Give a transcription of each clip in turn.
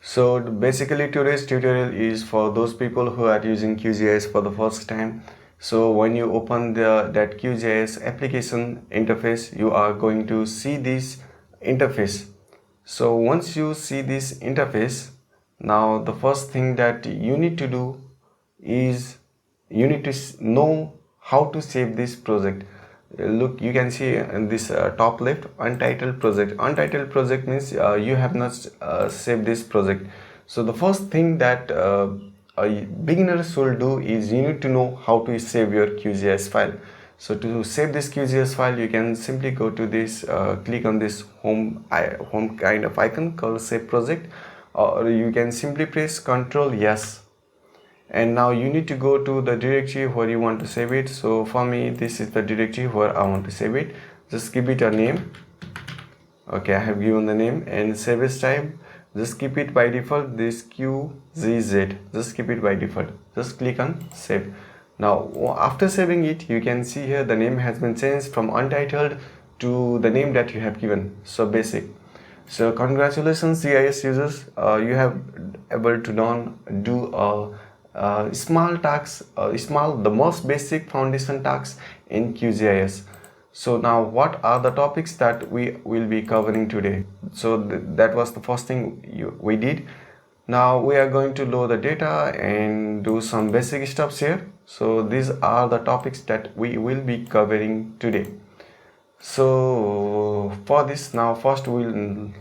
So basically today's tutorial is for those people who are using QGIS for the first time. So when you open that QGIS application interface, you are going to see this interface. So once you see this interface, now the first thing that you need to do is you need to know how to save this project. Look, you can see in this top left, untitled project. Untitled project means you have not saved this project. So the first thing that a beginner should do is you need to know how to save your QGIS file. So to save this QGIS file, you can simply go to this, click on this home kind of icon called save project, or you can simply press Ctrl yes. And now you need to go to the directory where you want to save it. So for me, this is the directory where I want to save it. Just give it a name. Okay, I have given the name. And save as type, just keep it by default, this QGZ. Just keep it by default. Just click on save. Now after saving it, you can see here the name has been changed from untitled to the name that you have given, so basic. So congratulations GIS users, you have able to do a small task, the most basic foundation tasks in QGIS. So now what are the topics that we will be covering today? So that was the first thing we did. Now we are going to load the data and do some basic stuffs here. So these are the topics that we will be covering today. So for this, now first we'll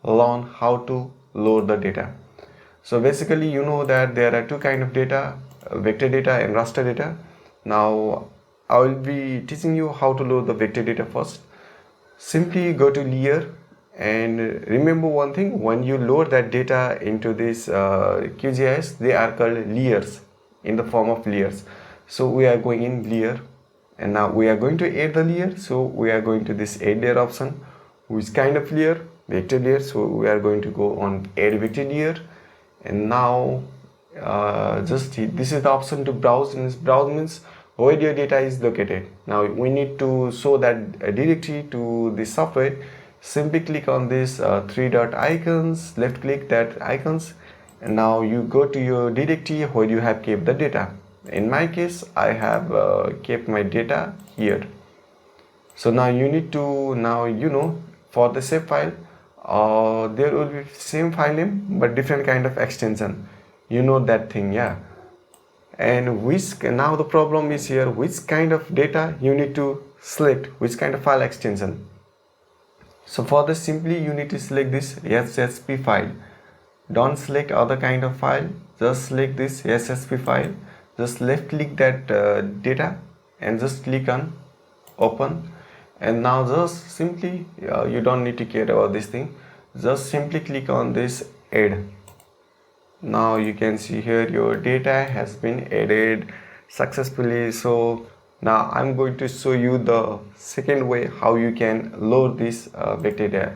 learn how to load the data. So basically, you know that there are two kinds of data, vector data and raster data. Now I will be teaching you how to load the vector data first. Simply go to layer and remember one thing: when you load that data into this QGIS, they are called layers, in the form of layers. So we are going in layer, and now we are going to add the layer. So we are going to this add layer option. Which kind of layer? Vector layer. So we are going to go on add vector layer. And now this is the option to browse, and browse means where your data is located. Now we need to show that directory to the software. Simply click on this three dot icons, left click that icons, and now you go to your directory where you have kept the data. In my case, I have kept my data here. So now you need to, now you know, for the save file, there will be same file name but different kind of extension. You know that thing, yeah. And now the problem is here, which kind of data you need to select, which kind of file extension. So for this, simply you need to select this SSP file. Don't select other kind of file, just select this SSP file. Just left click that data and just click on open. And now just simply you don't need to care about this thing, just simply click on this add. Now you can see here your data has been added successfully. So now I'm going to show you the second way how you can load this vector data,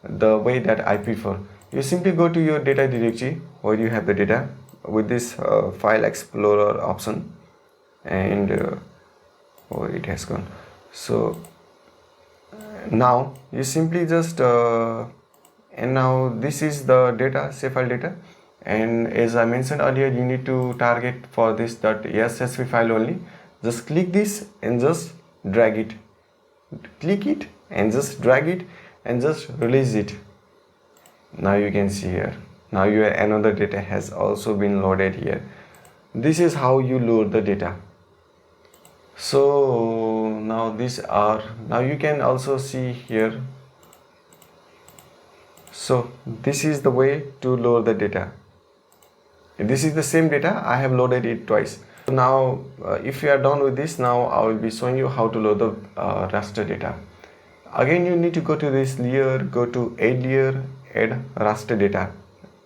the way that I prefer. You simply go to your data directory where you have the data with this file explorer option, and oh, it has gone. So now you simply just and now this is the data, save file data, and as I mentioned earlier, you need to target for this .csv file only. Just click this and just drag it, click it and just drag it and just release it. Now you can see here, now your another data has also been loaded here. This is how you load the data. So now now you can also see here. So this is the way to load the data. This is the same data, I have loaded it twice. Now if you are done with this, now I will be showing you how to load the raster data. Again, you need to go to this layer, go to add layer, add raster data.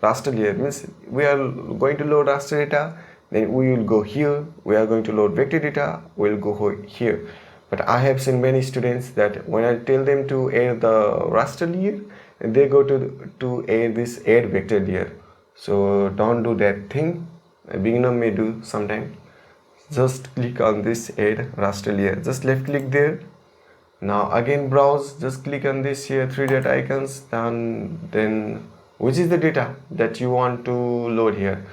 Raster layer means we are going to load raster data, then we will go here. We are going to load vector data, we will go here. But I have seen many students that when I tell them to add the raster layer, they go to add this add vector layer. So don't do that thing. A beginner may do sometime. Just click on this add raster layer, just left click there. Now again browse, just click on this here three dot icons, then which is the data that you want to load here.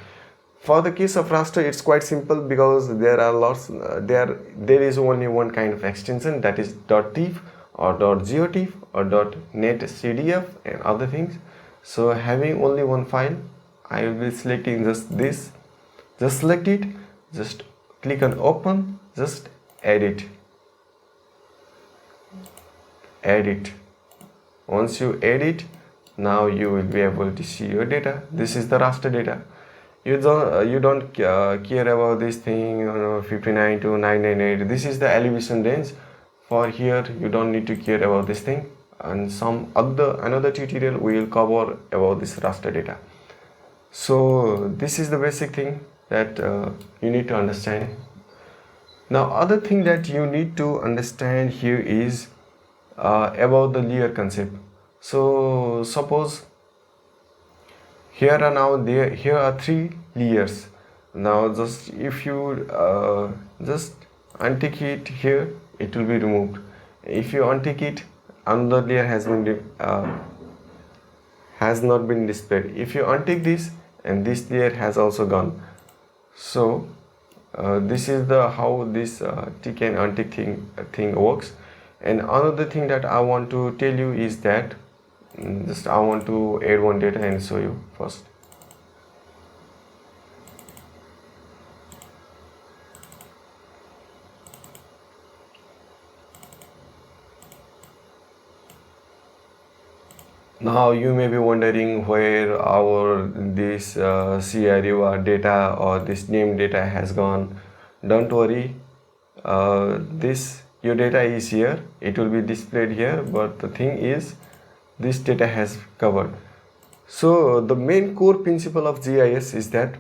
For the case of raster, it's quite simple because there are lots there is only one kind of extension, that is .tif or .gotif or .netcdf and other things. So having only one file, I will be selecting just this. Just select it, just click on open, just edit. Once you edit, now you will be able to see your data. This is the raster data. You don't care about this thing, 59 to 998. This is the elevation range. For here you don't need to care about this thing, and another tutorial we will cover about this raster data. So this is the basic thing that you need to understand. Now other thing that you need to understand here is about the layer concept. So suppose here are 3 layers. Now just if you just untick it here, it will be removed. If you untick it, another layer has not been displayed. If you untick this, and this layer has also gone. So this is how this tick and untick thing works. And another thing that I want to tell you is that I want to add one data and show you first. Now you may be wondering where this CRU or data or this name data has gone. Don't worry, your data is here, it will be displayed here, but the thing is this data has covered. So the main core principle of GIS is that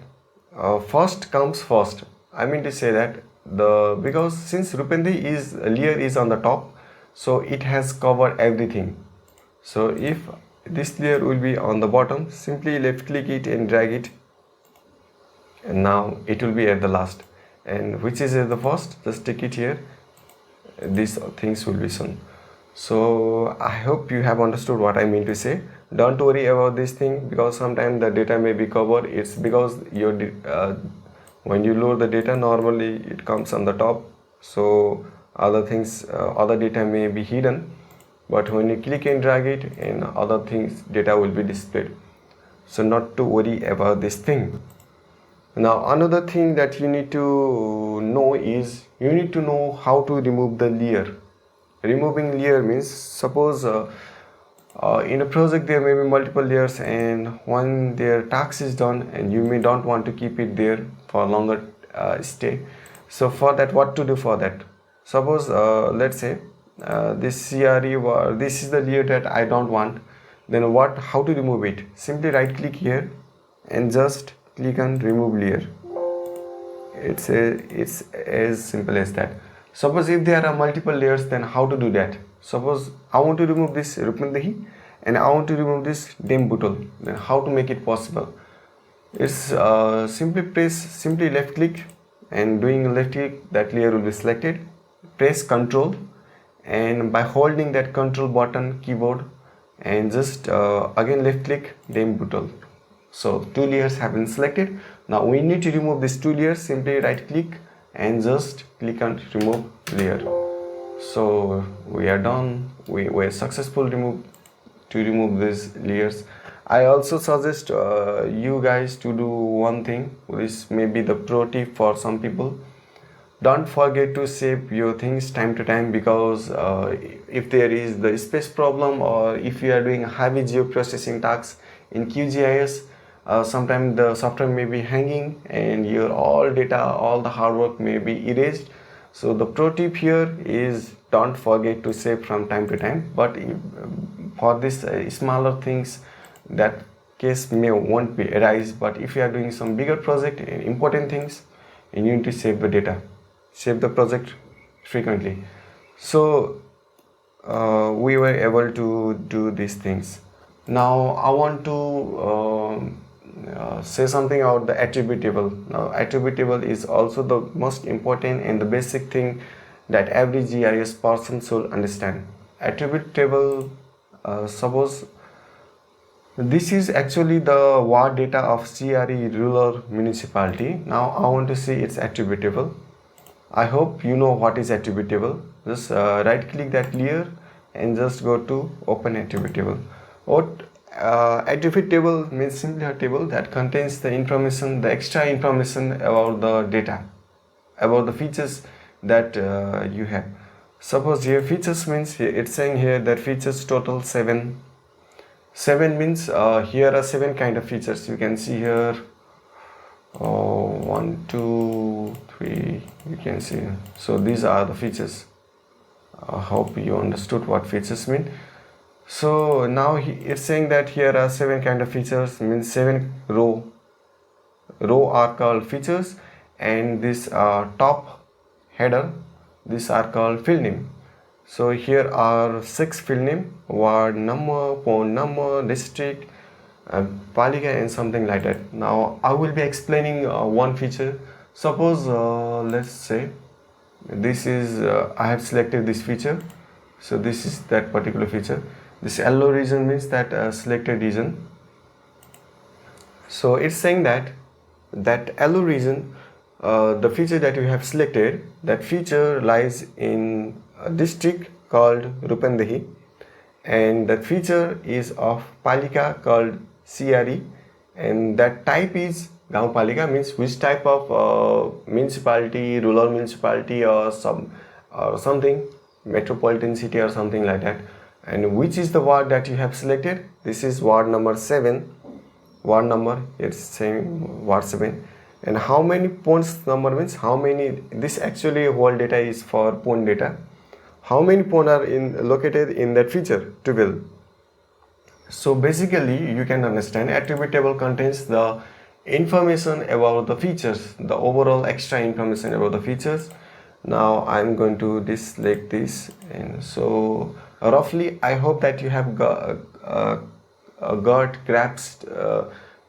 first comes first. I mean to say that because since Rupendi layer is on the top, so it has covered everything. So if this layer will be on the bottom, simply left click it and drag it, and now it will be at the last. And which is at the first, just take it here, these things will be shown. So I hope you have understood what I mean to say. Don't worry about this thing, because sometimes the data may be covered. It's because when you load the data, normally it comes on the top, so other data may be hidden, but when you click and drag it, and other things, data will be displayed. So not to worry about this thing. Now another thing that you need to know is you need to know how to remove the layer. Removing layer means, suppose in a project there may be multiple layers, and when their task is done and you don't want to keep it there for longer stay. So for that, what to do for that? Suppose let's say this CRE, this is the layer that I don't want. Then how to remove it? Simply right click here and just click on remove layer. It's as simple as that. Suppose if there are multiple layers, then how to do that? Suppose I want to remove this Rupmandahi and I want to remove this Dem Butol. Then how to make it possible? It's simply left click, and doing left click, that layer will be selected. Press Ctrl, and by holding that Ctrl button keyboard, and just again left click Dem Butol. So 2 layers have been selected. Now we need to remove these 2 layers. Simply right click and just click on remove layer. So we are done. We were successful to remove these layers. I also suggest you guys to do one thing. This may be the pro tip for some people. Don't forget to save your things time to time, because if there is the space problem, or if you are doing heavy geoprocessing tasks in QGIS, sometimes the software may be hanging and your all data, all the hard work may be erased. So the pro tip here is don't forget to save from time to time. But for this smaller things, that case won't be arise. But if you are doing some bigger project and important things, you need to save the data, save the project frequently. So we were able to do these things. Now I want to say something about the attribute table. Now attribute table is also the most important and the basic thing that every GIS person should understand. Attribute table, suppose This is actually the ward data of CRE rural municipality. Now I want to see its attributable. I hope you know what is attributable. Just right click that layer and just go to open attributable. What attributable means simply a table that contains the information, the extra information about the data, about the features that you have. Suppose here features means it's saying here that features total 7. 7 means here are 7 kind of features. You can see here 1, 2, 3, you can see. So these are the features. I hope you understood what features mean. So now it's saying that here are 7 kind of features, means 7 row are called features, and this top header, these are called field name. So here are 6 field name: ward number, phone number, district, palika, and something like that. Now I will be explaining one feature. Suppose let's say this is I have selected this feature, so this is that particular feature. This yellow region means that selected region. So it's saying that yellow region, the feature that you have selected, that feature lies in a district called Rupandehi, and that feature is of palika called CRE, and that type is Gaon Palika, means which type of municipality, rural municipality, or something, metropolitan city or something like that. And which is the ward that you have selected? This is ward number 7. Ward number, it's saying ward 7. And how many points number means how many, this actually whole data is for point data. How many points are located in that feature? 12. So basically you can understand attribute table contains the information about the features, the overall extra information about the features. Now I'm going to deselect this, and so roughly I hope that you have got grasped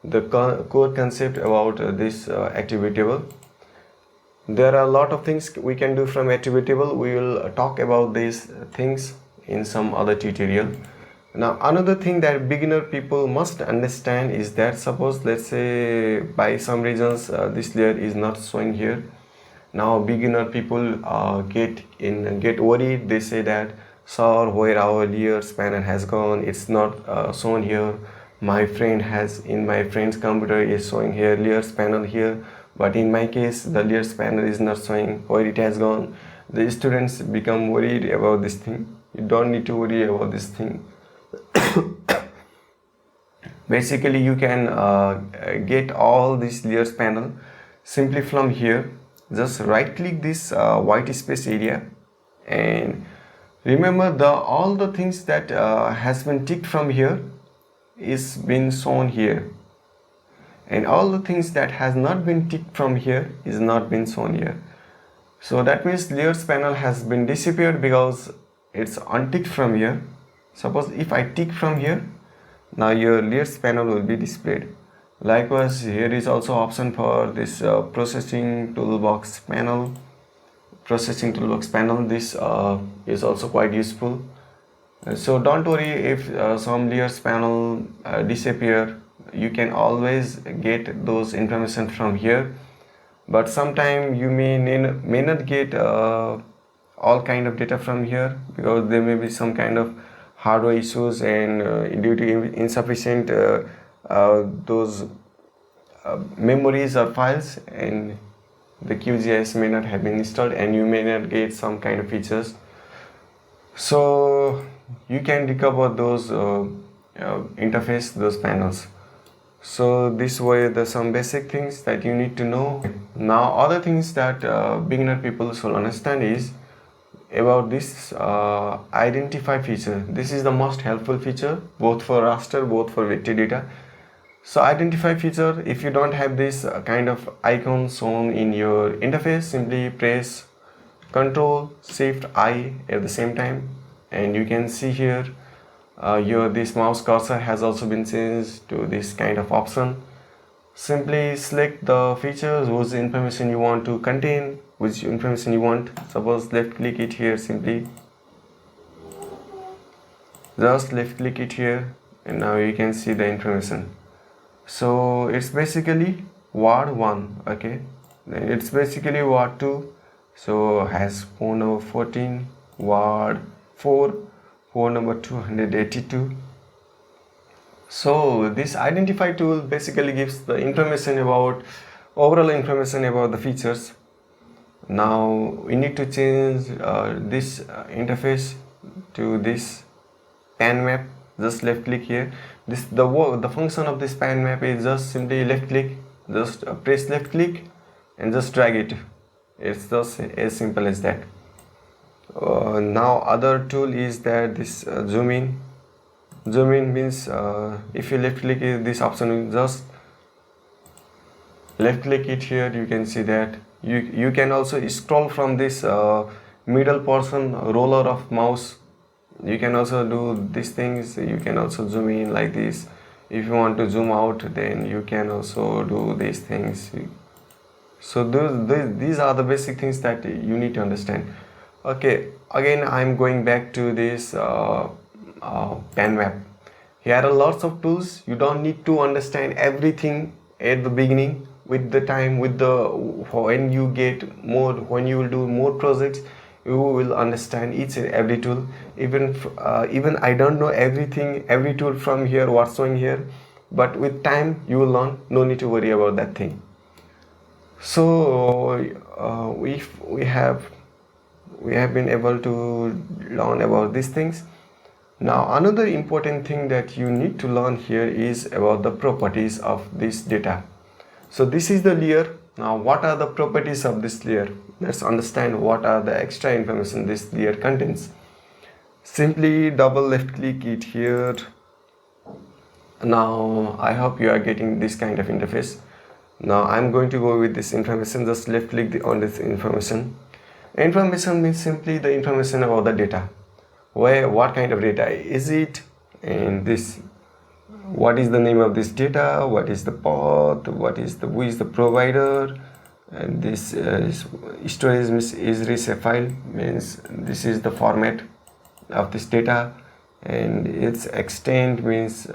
the core concept about this attribute table. There are a lot of things we can do from attribute table. We will talk about these things in some other tutorial. Now another thing that beginner people must understand is that, suppose let's say by some reasons this layer is not showing here. Now beginner people get worried. They say that, sir, where our layer spanner has gone, it's not shown here. My friend's computer is showing here layers panel here, but in my case the layers panel is not showing where it has gone. The students become worried about this thing. You don't need to worry about this thing. Basically you can get all these layers panel simply from here. Just right click this white space area, and remember all the things that has been ticked from here is been shown here, and all the things that has not been ticked from here is not been shown here. So that means layers panel has been disappeared because it's unticked from here. Suppose if I tick from here, now your layers panel will be displayed. Likewise, here is also option for this processing toolbox panel. Processing toolbox panel, this is also quite useful. So don't worry if some layers panel disappear. You can always get those information from here, but sometime you may not get all kind of data from here, because there may be some kind of hardware issues, and due to insufficient those memories or files, and the QGIS may not have been installed, and you may not get some kind of features. So you can recover those interface, those panels. So this were some basic things that you need to know. Now other things that beginner people should understand is about this identify feature. This is the most helpful feature both for raster, both for vector data. So identify feature, if you don't have this kind of icon shown in your interface, simply press Ctrl Shift I at the same time, and you can see here this mouse cursor has also been changed to this kind of option. Simply select the features whose information you want to contain, which information you want. Suppose left click it here, simply just left click it here, and now you can see the information. So it's basically ward 1, okay, then it's basically ward 2, so has phone number 14, ward 4, phone number 282. So this identify tool basically gives the information about overall information about the features. Now we need to change this interface to this pan map. Just left click here. This the function of this pan map is just simply left click, just press left click and just drag it. It's just as simple as that. Now other tool is that this zoom in. Zoom in means if you left click this option, just left click it here, you can see that you can also scroll from this middle portion roller of mouse. You can also do these things. You can also zoom in like this. If you want to zoom out, then you can also do these things. So these are the basic things that you need to understand. Okay, again I'm going back to this pan map. Here are lots of tools. You don't need to understand everything at the beginning. With the time, when you will do more projects, you will understand each and every tool. Even I don't know every tool from here what's showing here, but with time you will learn. No need to worry about that thing. So we have been able to learn about these things. Now another important thing that you need to learn here is about the properties of this data. So this is the layer. Now what are the properties of this layer? Let's understand what are the extra information this layer contains. Simply double left click it here. Now I hope you are getting this kind of interface. Now I'm going to go with this information. Just left click on this information. Information means simply the information about the data. What kind of data is it, and this, what is the name of this data, what is the path, who is the provider, and this storage is a file, means this is the format of this data, and its extent means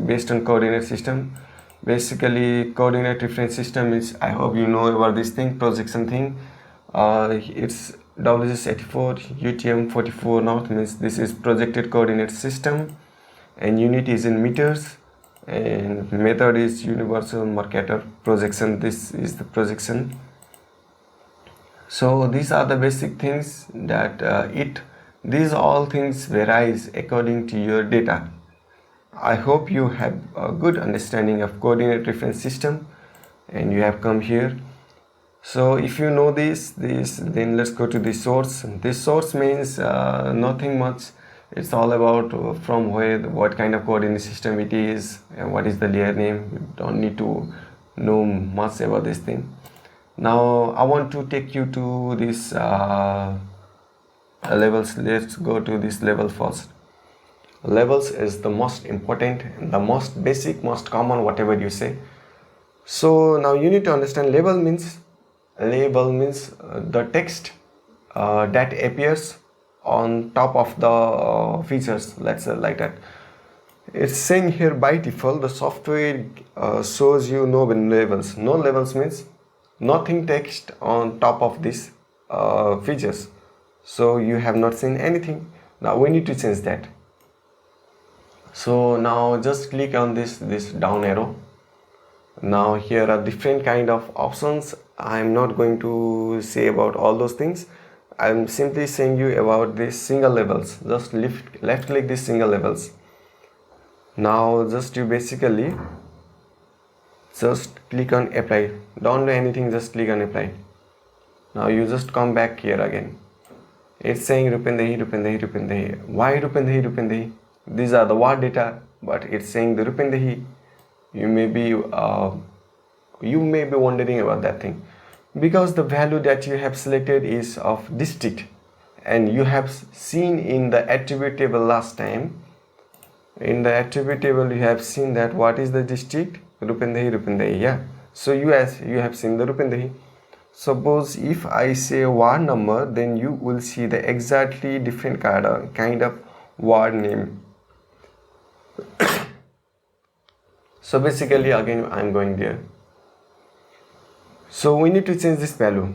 based on coordinate system. Basically coordinate reference system means, I hope you know about this thing, projection thing. It's WS84 UTM 44 north, means this is projected coordinate system, and unit is in meters, and method is universal Mercator projection. This is the projection. So these are the basic things that these all things varies according to your data. I hope you have a good understanding of coordinate reference system and you have come here. So if you know this, then let's go to the source. This source means nothing much. It's all about from where, what kind of coordinate system it is, and what is the layer name. You don't need to know much about this thing. Now I want to take you to this levels. Let's go to this level first. Levels is the most important, the most basic, most common, whatever you say. So now you need to understand label means the text that appears on top of the features, let's say like that. It's saying here by default the software shows you no labels. No labels means nothing text on top of these features, so you have not seen anything. Now we need to change that. So now just click on this down arrow. Now here are different kind of options. I'm not going to say about all those things. I'm simply saying you about these single levels. Just left click these single levels. Now just you basically just click on apply. Don't do anything, just click on apply. Now you just come back here again. It's saying Rupendehi. Why Rupendehi? These are the word data, but it's saying the Rupendehi. You may be wondering about that thing, because the value that you have selected is of district, and you have seen in the attribute table last time. In the attribute table you have seen that what is the district, Rupendehi, yeah. So you have seen the Rupendehi. Suppose if I say ward number, then you will see the exactly different kind of ward name. So basically again I'm going there. So we need to change this value.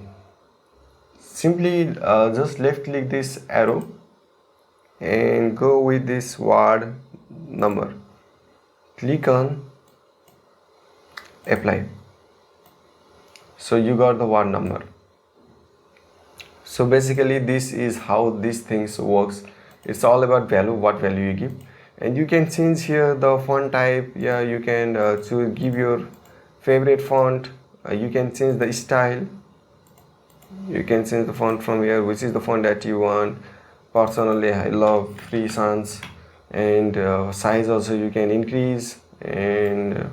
Simply just left click this arrow and go with this word number. Click on apply. So you got the word number. So basically this is how these things works. It's all about value, what value you give. And you can change here the font type. Yeah, you can give your favorite font. You can change the style. You can change the font from here, which is the font that you want. Personally I love Free Sans. And size also you can increase. And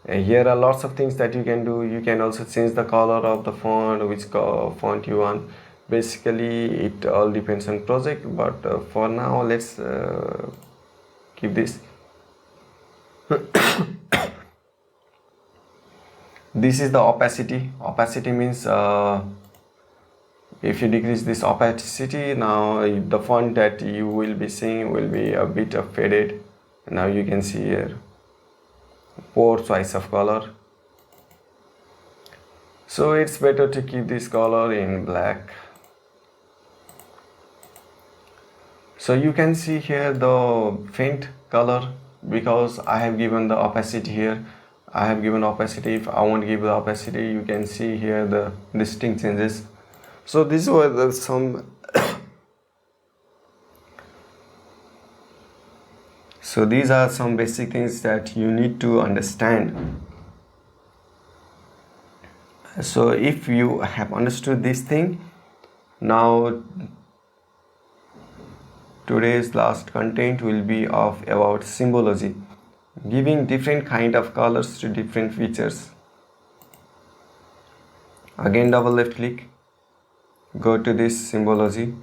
here are lots of things that you can do. You can also change the color of the font, which font you want. Basically it all depends on project, but for now let's keep this. This is the opacity. Opacity means if you decrease this opacity, now the font that you will be seeing will be a bit of faded. Now you can see here 4 choice of color. So it's better to keep this color in black. So you can see here the faint color, because I have given the opacity here. I have given opacity. If I want to give the opacity, you can see here the distinct changes. So these were the some so these are some basic things that you need to understand. So if you have understood this thing, now today's last content will be of about symbology, giving different kind of colors to different features. Again double left click, go to this symbology.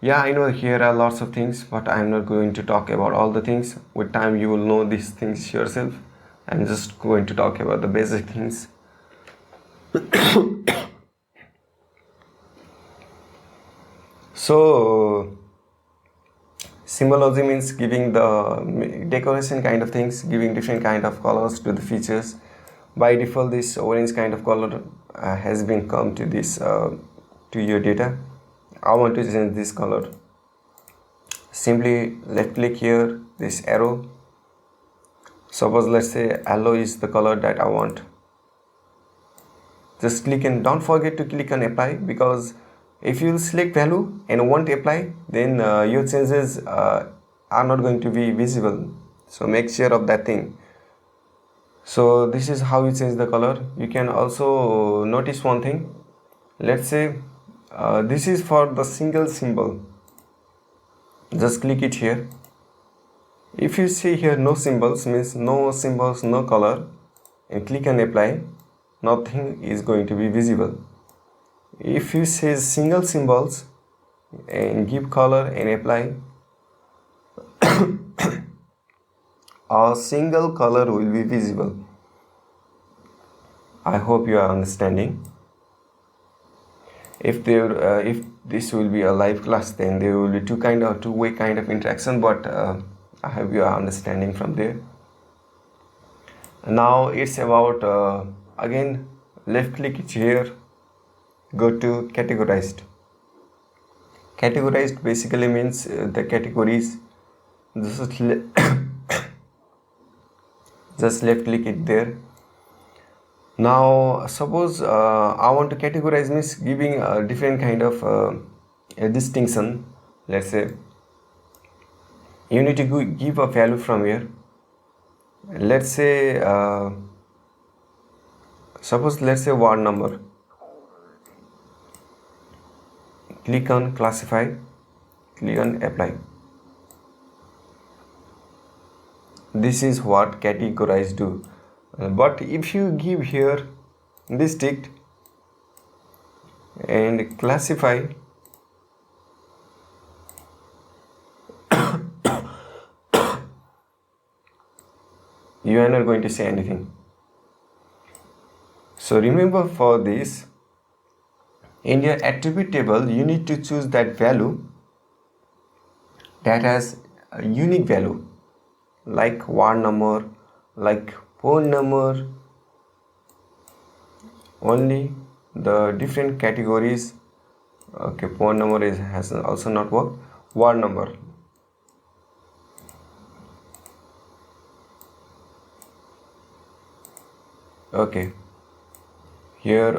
Yeah, I know here are lots of things, but I'm not going to talk about all the things. With time you will know these things yourself. I'm just going to talk about the basic things. So symbology means giving the decoration kind of things, giving different kind of colors to the features. By default this orange kind of color has been come to this to your data. I want to change this color. Simply left click here, this arrow. Suppose let's say yellow is the color that I want. Just click, and don't forget to click on apply, because if you select value and won't apply, then your changes are not going to be visible. So make sure of that thing. So this is how you change the color. You can also notice one thing. Let's say this is for the single symbol. Just click it here. If you see here no symbols, means no symbols, no color, and click on apply, nothing is going to be visible. If you say single symbols and give color and apply, a single color will be visible. I hope you are understanding. If this will be a live class, then there will be two-way kind of interaction, but I hope you are understanding from there. Now it's about again left click it here, go to categorized. Categorized basically means the categories. This is just left click it there. Now suppose I want to categorize, means giving a different kind of a distinction. Let's say you need to give a value from here. Let's say suppose let's say word number. Click on classify, click on apply. This is what categorize do. But if you give here distinct and classify, you are not going to say anything. So remember, for this in your attribute table you need to choose that value that has a unique value. like ward number, like phone number, only the different categories. Okay, phone number has also not worked. Ward number. Okay, here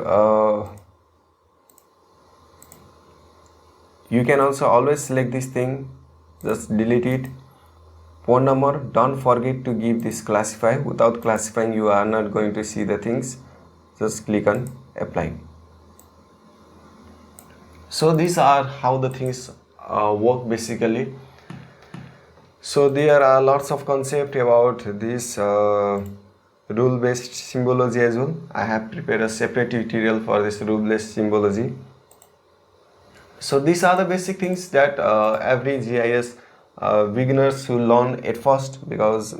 you can also always select this thing, just delete it. Phone number, don't forget to give this classify. Without classifying you are not going to see the things. Just click on apply. So these are how the things work basically. So there are lots of concept about this rule based symbology as well. I have prepared a separate tutorial for this rule based symbology. So these are the basic things that every GIS beginners should learn at first, because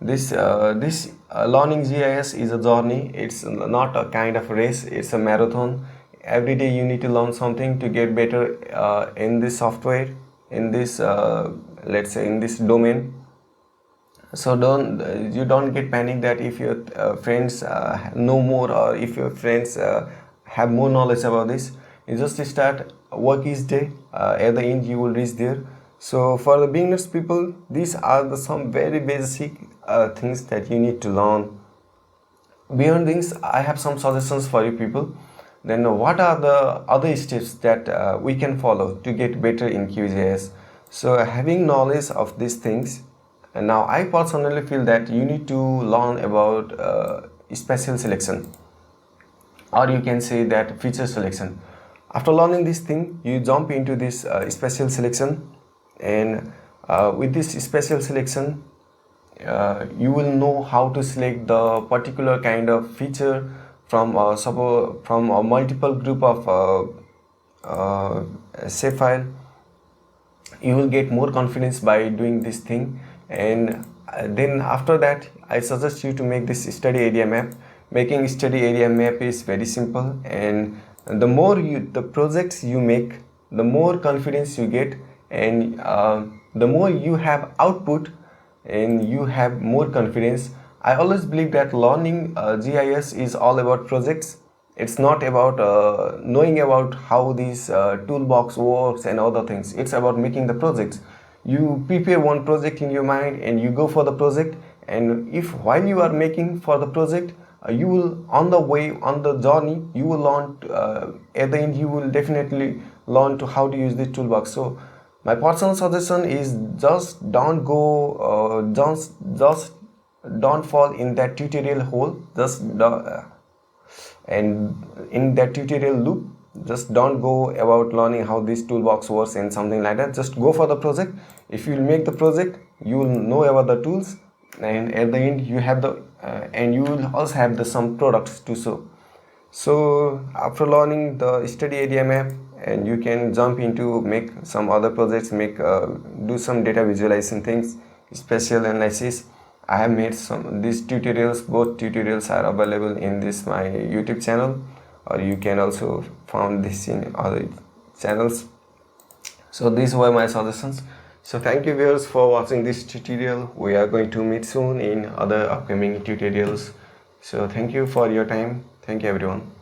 this learning GIS is a journey. It's not a kind of race, it's a marathon. Every day you need to learn something to get better in this software, in this let's say in this domain. So don't get panic that if your friends know more, or if your friends have more knowledge about this. You just start work each day, at the end you will reach there. So for the beginners people, these are the some very basic things that you need to learn. Beyond this, I have some suggestions for you people. Then what are the other steps that we can follow to get better in QGIS? So having knowledge of these things, and now I personally feel that you need to learn about spatial selection, or you can say that feature selection. After learning this thing, you jump into this spatial selection, and with this spatial selection you will know how to select the particular kind of feature from suppose from a multiple group of shape file. You will get more confidence by doing this thing, and then after that I suggest you to make this study area map. Making study area map is very simple, and the more the projects you make, the more confidence you get, and the more you have output and you have more confidence. I always believe that learning GIS is all about projects. It's not about knowing about how this toolbox works and other things. It's about making the projects. You prepare one project in your mind and you go for the project, and if while you are making for the project, you will on the way, on the journey, you will learn at the end you will definitely learn to how to use the toolbox. So my personal suggestion is just don't go just don't fall in that tutorial hole. And in that tutorial loop, just don't go about learning how this toolbox works and something like that. Just go for the project. If you will make the project, you will know about the tools, and at the end you have the and you will also have the some products to show. So after learning the study area map, and you can jump into make some other projects, make do some data visualization things, spatial analysis. I have made some these tutorials. Both tutorials are available in this my YouTube channel, or you can also find this in other channels. So these were my suggestions. So thank you viewers for watching this tutorial. We are going to meet soon in other upcoming tutorials. So thank you for your time. Thank you everyone.